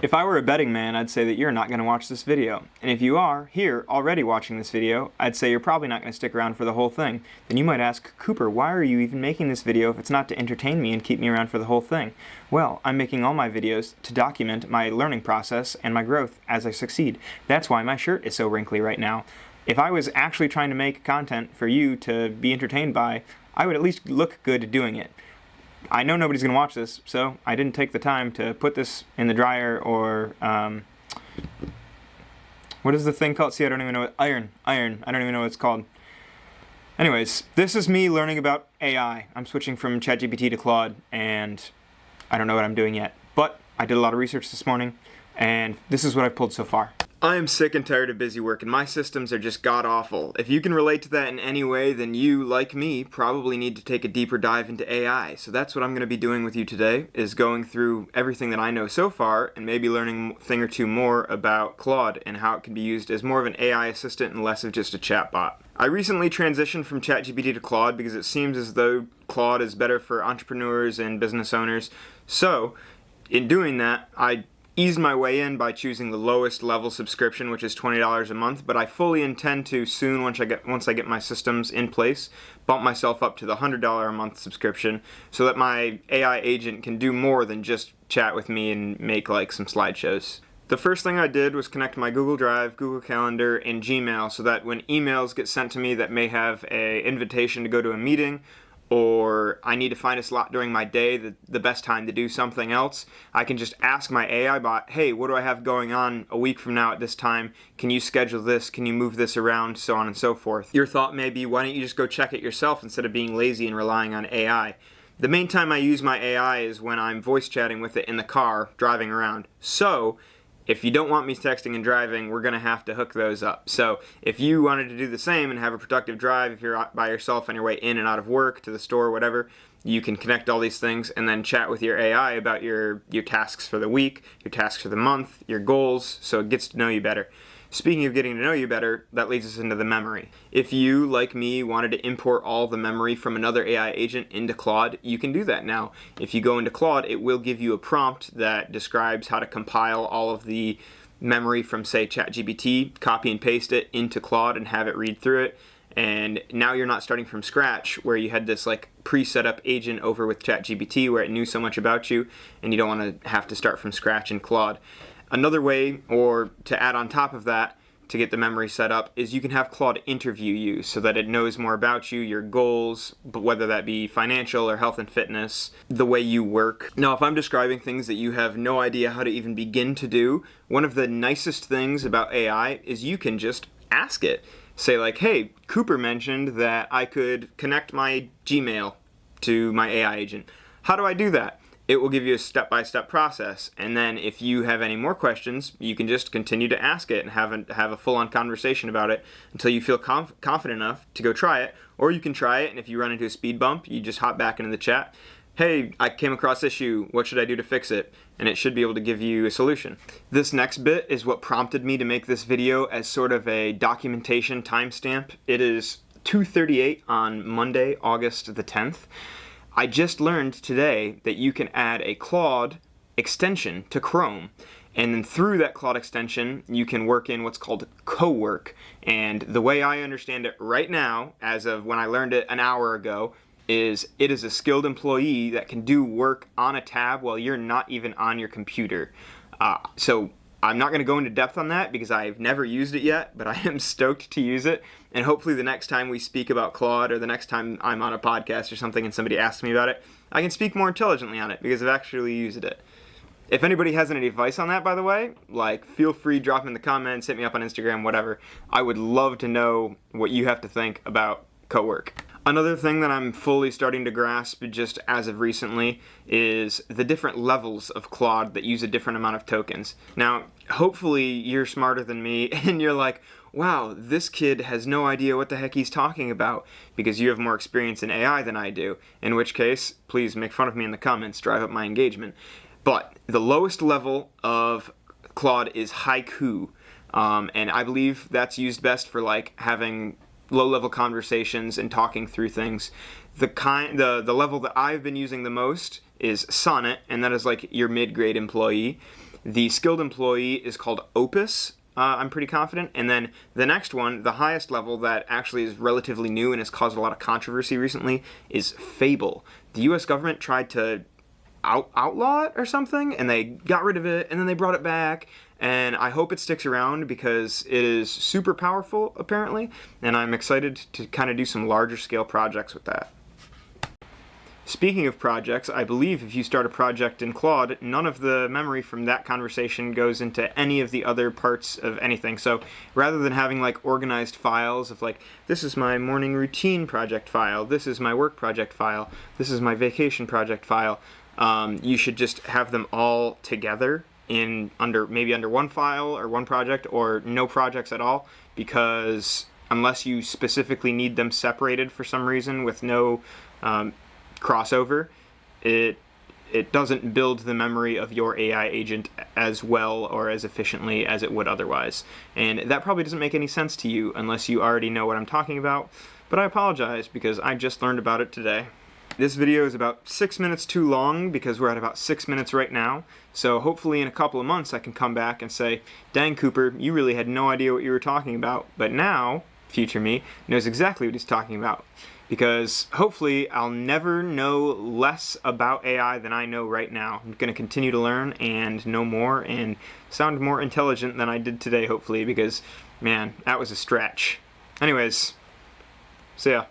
If I were a betting man, I'd say that you're not going to watch this video. And if you are here already watching this video, I'd say you're probably not going to stick around for the whole thing. Then you might ask, Cooper, why are you even making this video if it's not to entertain me and keep me around for the whole thing? Well, I'm making all my videos to document my learning process and my growth as I succeed. That's why my shirt is so wrinkly right now. If I was actually trying to make content for you to be entertained by, I would at least look good doing it. I know nobody's going to watch this, so I didn't take the time to put this in the dryer or, what is the thing called? See, I don't even know what, iron, I don't even know what it's called. Anyways, this is me learning about AI. I'm switching from ChatGPT to Claude, and I don't know what I'm doing yet. But I did a lot of research this morning, and this is what I've pulled so far. I am sick and tired of busy work, and my systems are just god-awful. If you can relate to that in any way, then you, like me, probably need to take a deeper dive into AI. So that's what I'm going to be doing with you today, is going through everything that I know so far, and maybe learning a thing or two more about Claude and how it can be used as more of an AI assistant and less of just a chatbot. I recently transitioned from ChatGPT to Claude because it seems as though Claude is better for entrepreneurs and business owners. So, in doing that, I eased my way in by choosing the lowest level subscription, which is $20 a month, but I fully intend to soon, once I get my systems in place, bump myself up to the $100 a month subscription so that my AI agent can do more than just chat with me and make like some slideshows. The first thing I did was connect my Google Drive, Google Calendar, and Gmail so that when emails get sent to me that may have an invitation to go to a meeting, or I need to find a slot during my day, the best time to do something else, I can just ask my AI bot, hey, what do I have going on a week from now at this time? Can you schedule this? Can you move this around? So on and so forth. Your thought may be, why don't you just go check it yourself instead of being lazy and relying on AI? The main time I use my AI is when I'm voice chatting with it in the car, driving around. So, if you don't want me texting and driving, we're going to have to hook those up. So if you wanted to do the same and have a productive drive, if you're by yourself on your way in and out of work, to the store, whatever, you can connect all these things and then chat with your AI about your tasks for the week, your tasks for the month, your goals, so it gets to know you better. Speaking of getting to know you better, that leads us into the memory. If you, like me, wanted to import all the memory from another AI agent into Claude, you can do that now. If you go into Claude, it will give you a prompt that describes how to compile all of the memory from, say, ChatGPT, copy and paste it into Claude and have it read through it. And now you're not starting from scratch where you had this like pre-set up agent over with ChatGPT where it knew so much about you, and you don't want to have to start from scratch in Claude. Another way, or to add on top of that, to get the memory set up, is you can have Claude interview you so that it knows more about you, your goals, but whether that be financial or health and fitness, the way you work. Now, if I'm describing things that you have no idea how to even begin to do, one of the nicest things about AI is you can just ask it. Say like, hey, Cooper mentioned that I could connect my Gmail to my AI agent. How do I do that? It will give you a step-by-step process, and then if you have any more questions, you can just continue to ask it and have a full-on conversation about it until you feel confident enough to go try it. Or you can try it, and if you run into a speed bump, you just hop back into the chat. Hey, I came across this issue. What should I do to fix it? And it should be able to give you a solution. This next bit is what prompted me to make this video as sort of a documentation timestamp. It is 2:38 on Monday, August the 10th. I just learned today that you can add a Claude extension to Chrome, and then through that Claude extension you can work in what's called co-work. And the way I understand it right now, as of when I learned it an hour ago, is it is a skilled employee that can do work on a tab while you're not even on your computer. So I'm not going to go into depth on that because I've never used it yet, but I am stoked to use it. And hopefully the next time we speak about Claude, or the next time I'm on a podcast or something and somebody asks me about it, I can speak more intelligently on it because I've actually used it. If anybody has any advice on that, by the way, like, feel free, drop in the comments, hit me up on Instagram, whatever. I would love to know what you have to think about co-work. Another thing that I'm fully starting to grasp just as of recently is the different levels of Claude that use a different amount of tokens. Now, hopefully you're smarter than me and you're like, wow, this kid has no idea what the heck he's talking about because you have more experience in AI than I do, in which case, please make fun of me in the comments, drive up my engagement. But the lowest level of Claude is haiku, and I believe that's used best for like having low-level conversations and talking through things. The level that I've been using the most is Sonnet, and that is like your mid-grade employee. The skilled employee is called Opus. I'm pretty confident. And then the next one, the highest level that actually is relatively new and has caused a lot of controversy recently, is Fable. The US government tried to outlaw it or something, and they got rid of it, and then they brought it back, and I hope it sticks around because it is super powerful, apparently, and I'm excited to kind of do some larger scale projects with that. Speaking of projects, I believe if you start a project in Claude, none of the memory from that conversation goes into any of the other parts of anything. So rather than having like organized files of like, this is my morning routine project file, this is my work project file, this is my vacation project file, you should just have them all together in maybe under one file or one project, or no projects at all, because unless you specifically need them separated for some reason with no crossover, it doesn't build the memory of your AI agent as well or as efficiently as it would otherwise. And that probably doesn't make any sense to you unless you already know what I'm talking about, but I apologize because I just learned about it today. This video is about 6 minutes too long because we're at about 6 minutes right now, so hopefully in a couple of months I can come back and say, dang Cooper, you really had no idea what you were talking about, but now, future me, knows exactly what he's talking about. Because hopefully I'll never know less about AI than I know right now. I'm going to continue to learn and know more and sound more intelligent than I did today, hopefully, because, man, that was a stretch. Anyways, see ya.